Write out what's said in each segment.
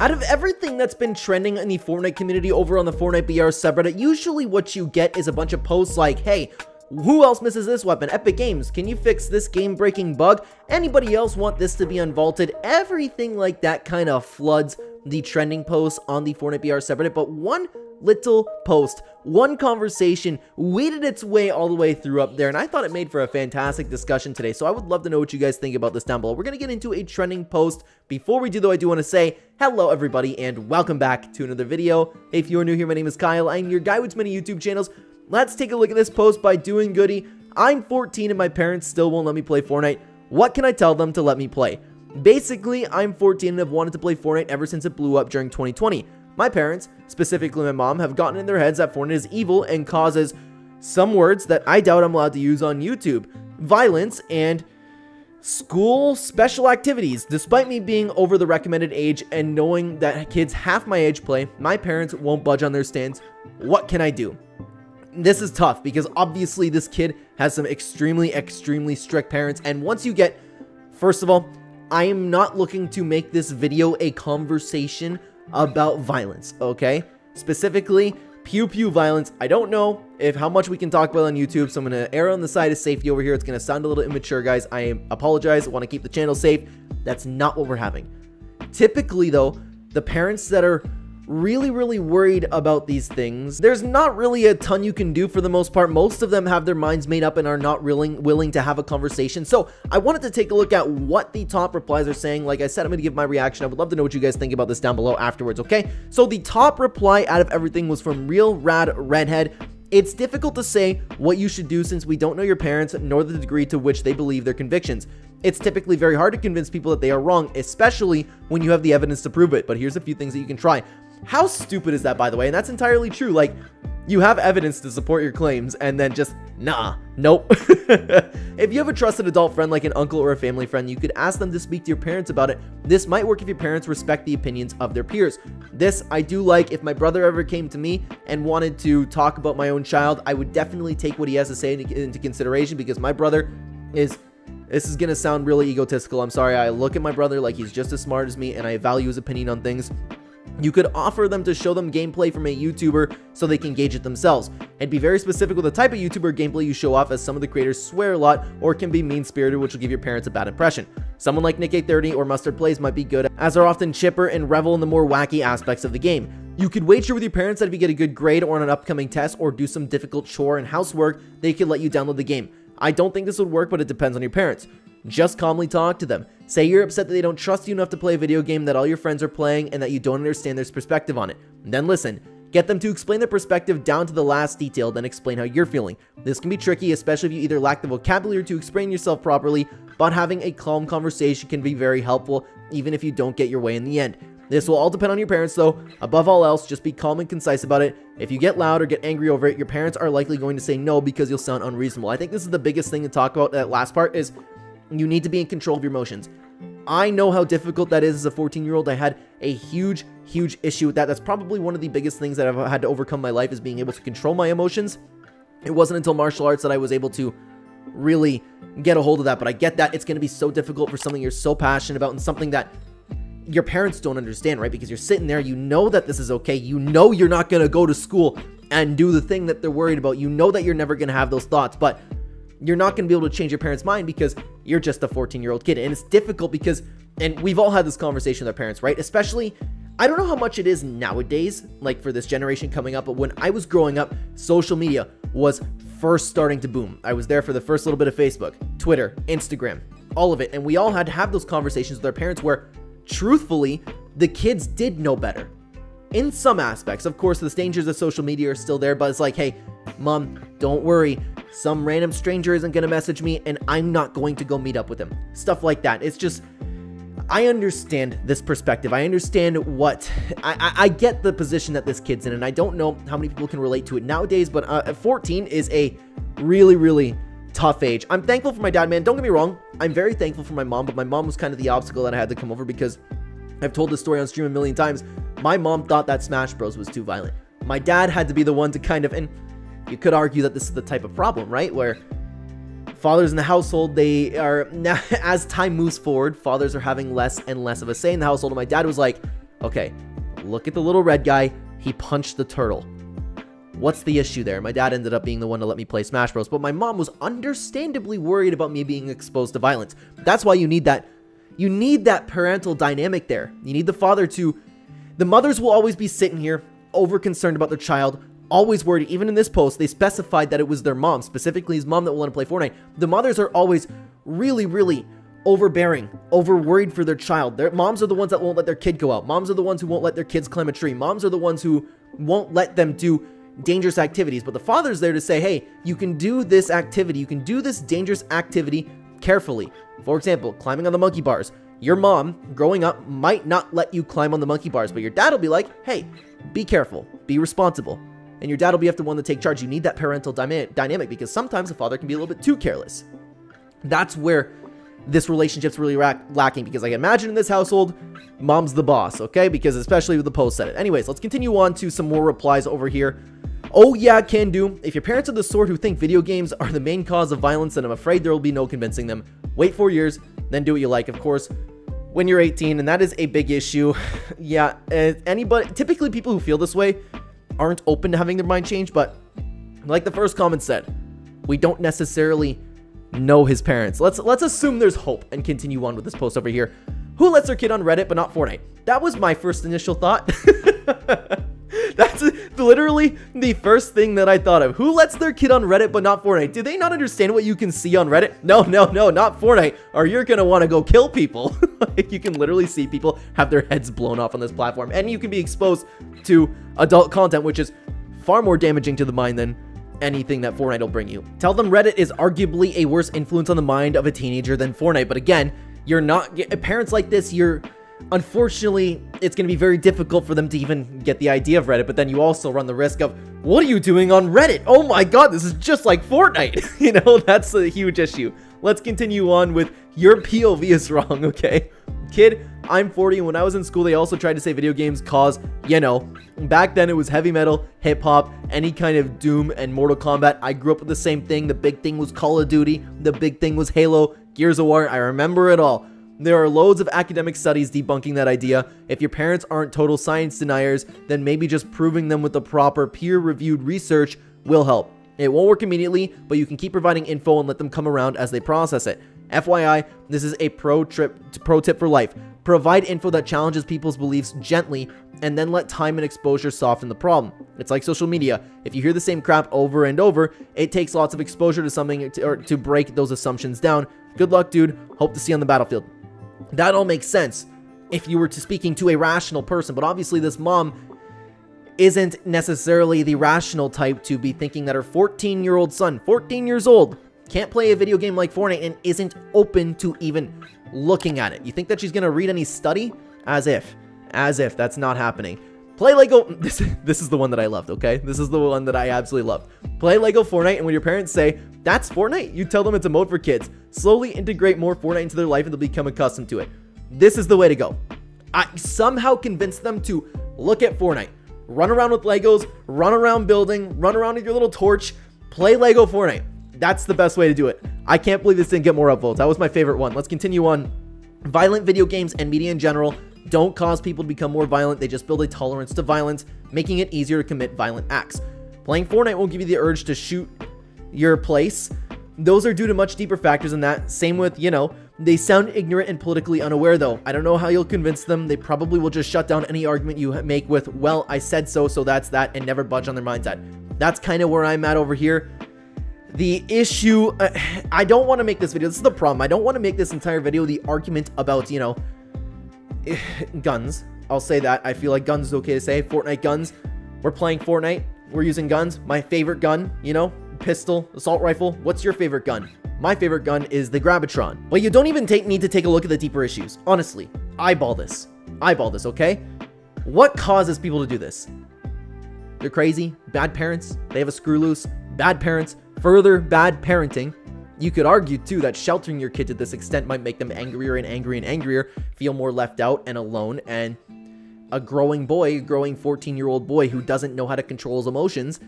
Out of everything that's been trending in the Fortnite community over on the Fortnite BR subreddit, usually what you get is a bunch of posts like, hey, who else misses this weapon? Epic Games, can you fix this game-breaking bug? Anybody else want this to be unvaulted? Everything like that kind of floods the trending posts on the Fortnite BR subreddit, but one little post, one conversation weeded its way all the way through up there, and I thought it made for a fantastic discussion today, so I would love to know what you guys think about this down below. We're going to get into a trending post. Before we do, though, I do want to say hello, everybody, and welcome back to another video. If you're new here, my name is Kyle. I'm your guy with many YouTube channels. Let's take a look at this post by Doing Goody. I'm 14 and my parents still won't let me play Fortnite. What can I tell them to let me play? Basically, I'm 14 and have wanted to play Fortnite ever since it blew up during 2020. My parents, specifically my mom, have gotten in their heads that Fortnite is evil and causes some words that I doubt I'm allowed to use on YouTube. Violence and school special activities. Despite me being over the recommended age and knowing that kids half my age play, my parents won't budge on their stance. What can I do? This is tough because obviously this kid has some extremely strict parents, and once you get, first of all, I am not looking to make this video a conversation about violence, okay? Specifically, pew violence. I don't know how much we can talk about on YouTube, so I'm going to err on the side of safety over here. It's going to sound a little immature, guys. I apologize. I want to keep the channel safe. That's not what we're having. Typically, though, the parents that are really worried about these things, there's not really a ton you can do for the most part. Most of them have their minds made up and are not willing to have a conversation. So I wanted to take a look at what the top replies are saying. Like I said, I'm going to give my reaction. I would love to know what you guys think about this down below afterwards, okay? So the top reply out of everything was from Real Rad Redhead. It's difficult to say what you should do since we don't know your parents nor the degree to which they believe their convictions. It's typically very hard to convince people that they are wrong, especially when you have the evidence to prove it. But here's a few things that you can try. How stupid is that, by the way? And that's entirely true. Like, you have evidence to support your claims and then just, nah, nope. If you have a trusted adult friend like an uncle or a family friend, you could ask them to speak to your parents about it. This might work if your parents respect the opinions of their peers. This I do like. If my brother ever came to me and wanted to talk about my own child, I would definitely take what he has to say into consideration, because my brother is, this is going to sound really egotistical. I'm sorry. I look at my brother like he's just as smart as me and I value his opinion on things. You could offer them to show them gameplay from a YouTuber so they can gauge it themselves, and be very specific with the type of YouTuber gameplay you show off, as some of the creators swear a lot or can be mean-spirited, which will give your parents a bad impression. Someone like Nick830 or Mustard Plays might be good, as they're often chipper and revel in the more wacky aspects of the game. You could wager with your parents that if you get a good grade or on an upcoming test or do some difficult chore and housework, they could let you download the game. I don't think this would work, but it depends on your parents. Just calmly talk to them. Say you're upset that they don't trust you enough to play a video game that all your friends are playing and that you don't understand their perspective on it. Then listen. Get them to explain their perspective down to the last detail, then explain how you're feeling. This can be tricky, especially if you either lack the vocabulary to explain yourself properly, but having a calm conversation can be very helpful, even if you don't get your way in the end. This will all depend on your parents, though. Above all else, just be calm and concise about it. If you get loud or get angry over it, your parents are likely going to say no because you'll sound unreasonable. I think this is the biggest thing to talk about. That last part is you need to be in control of your emotions. I know how difficult that is as a 14-year-old. I had a huge issue with that. That's probably one of the biggest things that I've had to overcome in my life, is being able to control my emotions. It wasn't until martial arts that I was able to really get a hold of that, but I get that it's going to be so difficult for something you're so passionate about and something that your parents don't understand, right? Because you're sitting there, you know that this is okay. You know you're not going to go to school and do the thing that they're worried about. You know that you're never going to have those thoughts, but you're not going to be able to change your parents' mind because you're just a 14-year-old kid. And it's difficult because, and we've all had this conversation with our parents, right? Especially, I don't know how much it is nowadays, like for this generation coming up, but when I was growing up, social media was first starting to boom. I was there for the first little bit of Facebook, Twitter, Instagram, all of it. And we all had to have those conversations with our parents where, truthfully, the kids did know better. In some aspects, of course, the dangers of social media are still there, but it's like, hey, mom, don't worry. Some random stranger isn't going to message me and I'm not going to go meet up with him. Stuff like that. It's just, I understand this perspective. I understand what, I get the position that this kid's in, and I don't know how many people can relate to it nowadays, but 14 is a really tough age. I'm thankful for my dad, man. Don't get me wrong. I'm very thankful for my mom, but my mom was kind of the obstacle that I had to come over, because I've told this story on stream a million times. My mom thought that Smash Bros was too violent. My dad had to be the one to kind of, and you could argue that this is the type of problem, right? Where fathers in the household, they are, now, as time moves forward, fathers are having less and less of a say in the household. And my dad was like, Okay, look at the little red guy. He punched the turtle. What's the issue there? My dad ended up being the one to let me play Smash Bros, but my mom was understandably worried about me being exposed to violence. That's why you need that parental dynamic there. You need the father to... The mothers will always be sitting here, over concerned about their child, always worried. Even in this post, they specified that it was their mom, specifically his mom, that will let him play Fortnite. The mothers are always really, really overbearing, over worried for their child. Their moms are the ones that won't let their kid go out. Moms are the ones who won't let their kids climb a tree. Moms are the ones who won't let them do dangerous activities. But the father's there to say, hey, you can do this activity. You can do this dangerous activity carefully. For example, climbing on the monkey bars. Your mom, growing up, might not let you climb on the monkey bars, but your dad will be like, hey, be careful, be responsible. And your dad will be the one to take charge. You need that parental dynamic because sometimes the father can be a little bit too careless. That's where this relationship's really lacking, because I can imagine in this household, mom's the boss, okay? Because especially with the post edit. Anyways, let's continue on to some more replies over here. Oh yeah, can do. If your parents are the sort who think video games are the main cause of violence, then I'm afraid there will be no convincing them. Wait 4 years, then do what you like, of course, when you're 18, and that is a big issue. Yeah, typically people who feel this way aren't open to having their mind changed, but like the first comment said, we don't necessarily know his parents. Let's assume there's hope and continue on with this post over here. Who lets their kid on Reddit but not Fortnite? That was my first initial thought. That's literally the first thing that I thought of. Who lets their kid on Reddit but not Fortnite? Do they not understand what you can see on Reddit? No, not Fortnite, or you're gonna want to go kill people. Like, you can literally see people have their heads blown off on this platform, and you can be exposed to adult content, which is far more damaging to the mind than anything that Fortnite will bring you. Tell them Reddit is arguably a worse influence on the mind of a teenager than Fortnite, but again, you're not... Parents like this, unfortunately, it's going to be very difficult for them to even get the idea of Reddit, but then you also run the risk of, what are you doing on Reddit? Oh my god, this is just like Fortnite. You know, that's a huge issue. Let's continue on with your POV is wrong, okay? Kid, I'm 40, and when I was in school, they also tried to say video games cause, you know, back then it was heavy metal, hip-hop, any kind of Doom, and Mortal Kombat. I grew up with the same thing. The big thing was Call of Duty. The big thing was Halo, Gears of War. I remember it all. There are loads of academic studies debunking that idea. If your parents aren't total science deniers, then maybe just proving them with the proper peer-reviewed research will help. It won't work immediately, but you can keep providing info and let them come around as they process it. FYI, this is a pro tip for life. Provide info that challenges people's beliefs gently, and then let time and exposure soften the problem. It's like social media. If you hear the same crap over and over, it takes lots of exposure to something to break those assumptions down. Good luck, dude. Hope to see you on the battlefield. That all makes sense if you were speaking to a rational person, but obviously this mom isn't necessarily the rational type to be thinking that her 14-year-old son, 14 years old, can't play a video game like Fortnite and isn't open to even looking at it. You think that she's gonna read any study? As if that's not happening. Play Lego. This is the one that I loved, okay? This is the one that I absolutely loved. Play Lego Fortnite, and when your parents say, that's Fortnite, you tell them it's a mode for kids. Slowly integrate more Fortnite into their life and they'll become accustomed to it. This is the way to go. I somehow convince them to look at Fortnite. Run around with Legos, run around building, run around with your little torch, play Lego Fortnite. That's the best way to do it. I can't believe this didn't get more upvotes. That was my favorite one. Let's continue on. Violent video games and media in general don't cause people to become more violent. They just build a tolerance to violence, making it easier to commit violent acts. Playing Fortnite won't give you the urge to shoot your place. Those are due to much deeper factors than that. Same with, you know, they sound ignorant and politically unaware though. I don't know how you'll convince them. They probably will just shut down any argument you make with, well, I said so, so that's that, and never budge on their mindset. That's kind of where I'm at over here. The issue, I don't want to make this video, this is the problem, I don't want to make this entire video the argument about, you know, guns. I'll say that. I feel like guns is okay to say. Fortnite guns. We're playing Fortnite. We're using guns. My favorite gun, you know, pistol, assault rifle. What's your favorite gun? My favorite gun is the Grabitron. But you don't even need to take a look at the deeper issues. Honestly, eyeball this. Eyeball this, okay? What causes people to do this? They're crazy. Bad parents. They have a screw loose. Bad parents. Further bad parenting. You could argue, too, that sheltering your kid to this extent might make them angrier and angrier and angrier, feel more left out and alone, and a growing 14-year-old boy who doesn't know how to control his emotions,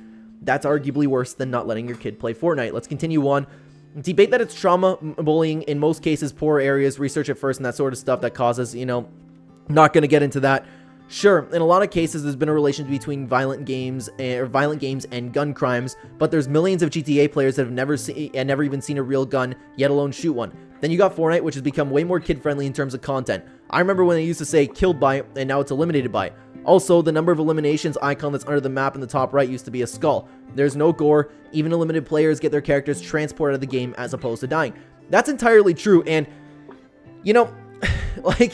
that's arguably worse than not letting your kid play Fortnite. Let's continue on. Debate that it's trauma, bullying, in most cases, poor areas, research it first, and that sort of stuff that causes, you know, not going to get into that. Sure, in a lot of cases, there's been a relation between violent games and gun crimes, but there's millions of GTA players that have never even seen a real gun, yet alone shoot one. Then you got Fortnite, which has become way more kid-friendly in terms of content. I remember when they used to say killed by, and now it's eliminated by. Also, the number of eliminations icon that's under the map in the top right used to be a skull. There's no gore, even eliminated players get their characters transported out of the game as opposed to dying. That's entirely true, and, you know, like...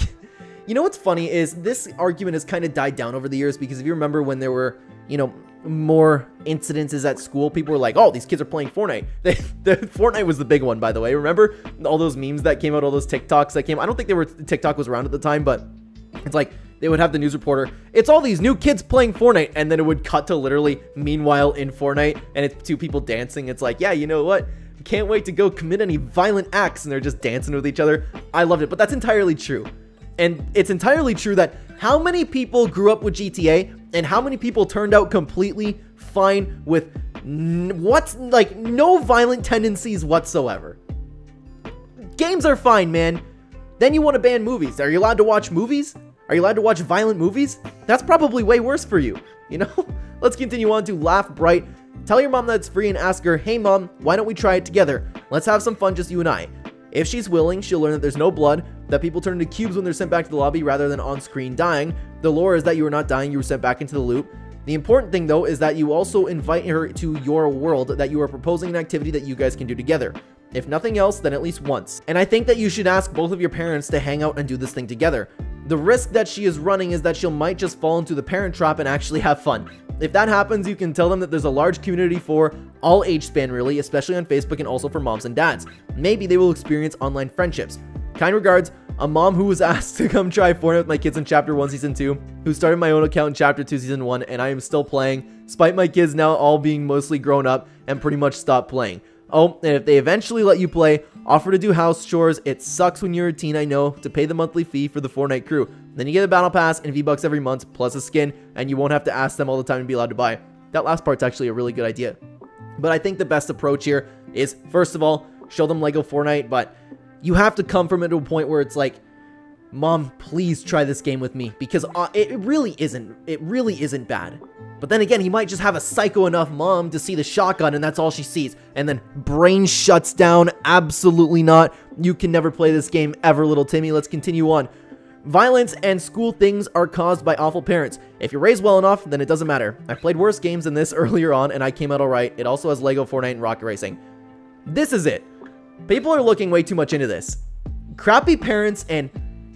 You know what's funny is this argument has kind of died down over the years, because if you remember when there were, you know, more incidences at school, people were like, oh, these kids are playing Fortnite. Fortnite was the big one, by the way. Remember all those memes that came out, all those TikToks that came? I don't think TikTok was around at the time, but it's like they would have the news reporter, it's all these new kids playing Fortnite, and then it would cut to literally meanwhile in Fortnite, and it's two people dancing. It's like, yeah, you know what? Can't wait to go commit any violent acts, and they're just dancing with each other. I loved it, but that's entirely true. And it's entirely true that how many people grew up with GTA and how many people turned out completely fine with no violent tendencies whatsoever. Games are fine, man. Then you want to ban movies. Are you allowed to watch movies? Are you allowed to watch violent movies? That's probably way worse for you, you know? Let's continue on to Laugh Bright. Tell your mom that it's free and ask her, hey mom, why don't we try it together? Let's have some fun, just you and I. If she's willing, she'll learn that there's no blood, that people turn into cubes when they're sent back to the lobby rather than on-screen dying. The lore is that you were not dying, you were sent back into the loop. The important thing, though, is that you also invite her to your world, that you are proposing an activity that you guys can do together. If nothing else, then at least once. And I think that you should ask both of your parents to hang out and do this thing together. The risk that she is running is that she might just fall into the parent trap and actually have fun. If that happens, you can tell them that there's a large community for all age span really, especially on Facebook and also for moms and dads. Maybe they will experience online friendships. Kind regards, a mom who was asked to come try Fortnite with my kids in Chapter 1 Season 2, who started my own account in Chapter 2 Season 1, and I am still playing, despite my kids now all being mostly grown up and pretty much stopped playing. Oh, and if they eventually let you play, offer to do house chores. It sucks when you're a teen, I know, to pay the monthly fee for the Fortnite crew. Then you get a battle pass and V-Bucks every month, plus a skin, and you won't have to ask them all the time to be allowed to buy. That last part's actually a really good idea. But I think the best approach here is, first of all, show them Lego Fortnite, but you have to come from it to a point where it's like, Mom, please try this game with me, because it really isn't bad. But then again, he might just have a psycho enough mom to see the shotgun and that's all she sees. And then brain shuts down. Absolutely not. You can never play this game ever, little Timmy. Let's continue on. Violence and school things are caused by awful parents. If you're raised well enough, then it doesn't matter. I've played worse games than this earlier on and I came out alright. It also has Lego, Fortnite, and Rocket Racing. This is it. People are looking way too much into this. Crappy parents, and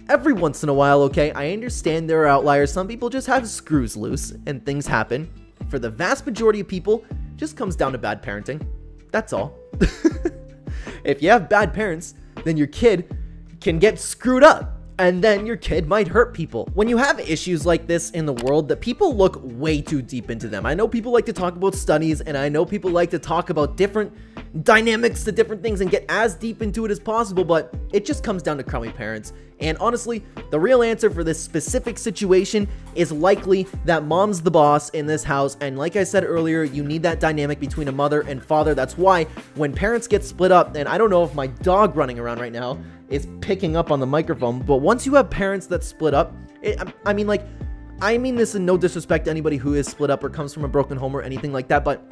every once in a while, okay, I understand there are outliers. Some people just have screws loose and things happen. For the vast majority of people, it just comes down to bad parenting. That's all. If you have bad parents, then your kid can get screwed up. And then your kid might hurt people. When you have issues like this in the world, that people look way too deep into them. I know people like to talk about studies, and I know people like to talk about different dynamics to different things and get as deep into it as possible, but it just comes down to crummy parents. And honestly, the real answer for this specific situation is likely that mom's the boss in this house, and like I said earlier, you need that dynamic between a mother and father. That's why when parents get split up, and I don't know if my dog running around right now is picking up on the microphone, but once you have parents that split up, I mean this in no disrespect to anybody who is split up or comes from a broken home or anything like that, but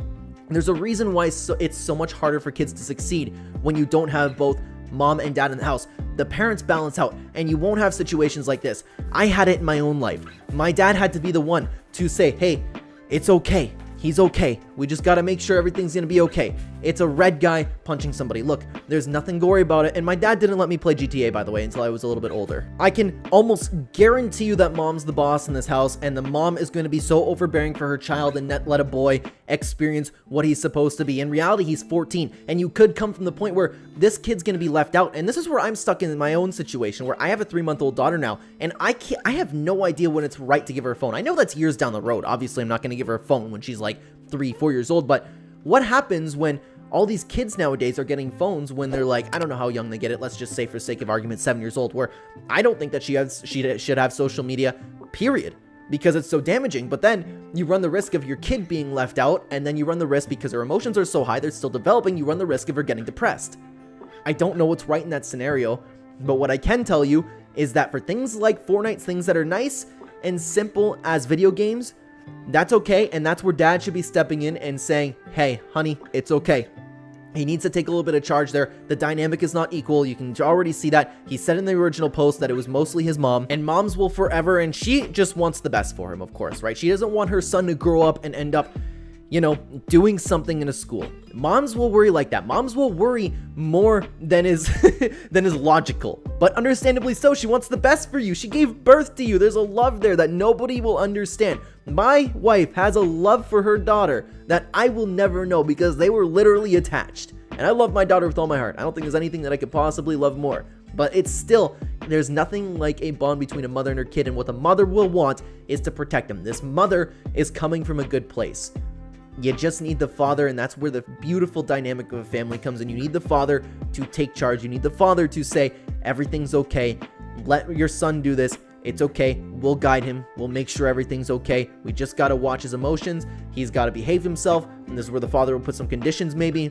there's a reason why it's so much harder for kids to succeed when you don't have both mom and dad in the house. The parents balance out, and you won't have situations like this. I had it in my own life. My dad had to be the one to say, hey, it's okay. He's okay. We just gotta make sure everything's gonna be okay. It's a red guy punching somebody. Look, there's nothing gory about it, and my dad didn't let me play GTA, by the way, until I was a little bit older. I can almost guarantee you that mom's the boss in this house, and the mom is gonna be so overbearing for her child and not let a boy experience what he's supposed to be. In reality, he's 14, and you could come from the point where this kid's gonna be left out, and this is where I'm stuck in my own situation, where I have a 3-month-old daughter now, and I have no idea when it's right to give her a phone. I know that's years down the road. Obviously, I'm not gonna give her a phone when she's like 3-4 years old, but what happens when all these kids nowadays are getting phones when they're like, I don't know how young they get it, let's just say for sake of argument 7 years old, where I don't think that she should have social media, period, because it's so damaging. But then you run the risk of your kid being left out, and then you run the risk, because her emotions are so high, they're still developing, you run the risk of her getting depressed. I don't know what's right in that scenario, but what I can tell you is that for things like Fortnite, things that are nice, and simple as video games, that's okay, and that's where dad should be stepping in and saying, hey, honey, it's okay. He needs to take a little bit of charge there. The dynamic is not equal. You can already see that. He said in the original post that it was mostly his mom, and moms will forever, and she just wants the best for him, of course, right? She doesn't want her son to grow up and end up, you know, doing something in a school. Moms will worry like that. Moms will worry more than is than is logical. But understandably so, she wants the best for you. She gave birth to you. There's a love there that nobody will understand. My wife has a love for her daughter that I will never know because they were literally attached. And I love my daughter with all my heart. I don't think there's anything that I could possibly love more. But it's still, there's nothing like a bond between a mother and her kid, and what the mother will want is to protect them. This mother is coming from a good place. You just need the father, and that's where the beautiful dynamic of a family comes in. You need the father to take charge. You need the father to say, everything's okay. Let your son do this. It's okay. We'll guide him. We'll make sure everything's okay. We just got to watch his emotions. He's got to behave himself. And this is where the father will put some conditions maybe.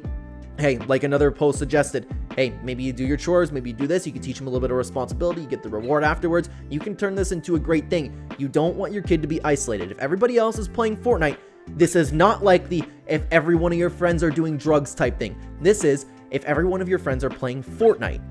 Hey, like another post suggested, hey, maybe you do your chores, maybe you do this, you can teach him a little bit of responsibility, you get the reward afterwards, you can turn this into a great thing. You don't want your kid to be isolated. If everybody else is playing Fortnite, this is not like the if every one of your friends are doing drugs type thing. This is if every one of your friends are playing Fortnite,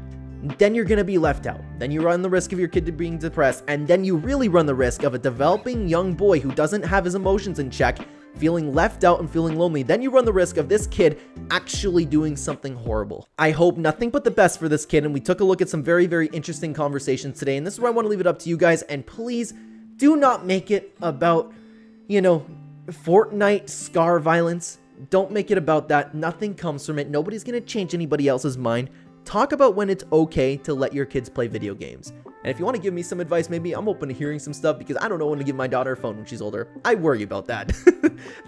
then you're going to be left out. Then you run the risk of your kid being depressed, and then you really run the risk of a developing young boy who doesn't have his emotions in check, feeling left out and feeling lonely. Then you run the risk of this kid actually doing something horrible. I hope nothing but the best for this kid, and we took a look at some very, very interesting conversations today, and this is where I want to leave it up to you guys, and please do not make it about, you know, Fortnite scar violence. Don't make it about that. Nothing comes from it. Nobody's going to change anybody else's mind. Talk about when it's okay to let your kids play video games. And if you want to give me some advice, maybe I'm open to hearing some stuff because I don't know when to give my daughter a phone when she's older. I worry about that.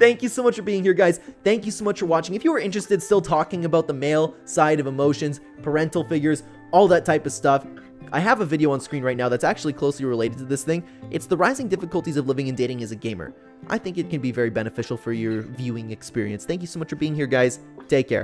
Thank you so much for being here, guys. Thank you so much for watching. If you were interested still talking about the male side of emotions, parental figures, all that type of stuff, I have a video on screen right now that's actually closely related to this thing. It's the rising difficulties of living and dating as a gamer. I think it can be very beneficial for your viewing experience. Thank you so much for being here, guys. Take care.